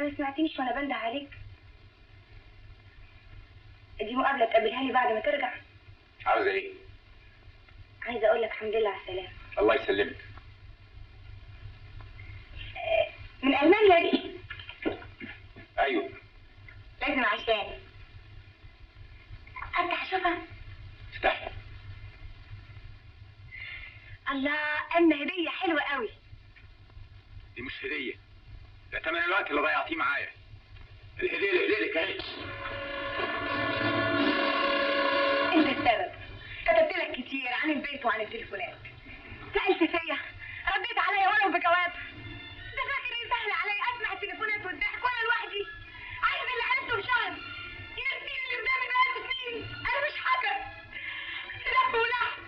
ما سمعتنيش وانا بنده عليك؟ دي مقابله تقابلها لي بعد ما ترجع. عاوزه ايه؟ عايزه اقول لك الحمد لله على السلامه. الله يسلمك. من المانيا دي؟ ايوه. لازم عشاني افتح اشوفها. افتحي. الله، اما هديه حلوه قوي. دي مش هديه، ده تمن الوقت اللي ضيعتيه معايا. الهديه لك اهي. انت السبب. كتبت لك كتير عن البيت وعن التليفونات، سألت فيا، رديت عليا ولو بجواب. ده فاكر ايه سهل عليا اسمع التليفونات والضحك وانا لوحدي؟ عايز اللي عرفته في شهر يرسيني اللي قدامي بقاله سنين. انا مش حاجه، لف ولحم.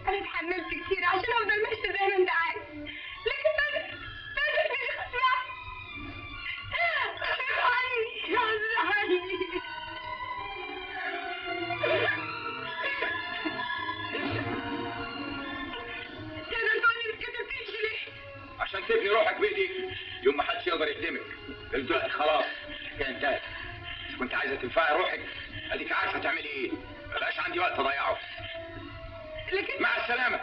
انا اتحملت كتير عشان افضل ماشي زي ما انت عايز، لكن بدأت تيجي غصب عني. غصب عني. تقدر تقول لي ما كتبتيش ليه؟ عشان تبني روحك بيتي يوم ما حدش يقدر يخدمك. دلوقتي خلاص الحكايه انتهت. مش كنت عايزه تنفعي روحك؟ اديك عارفه تعملي ايه. مبقاش عندي وقت اضيعه. لكن مع السلامه.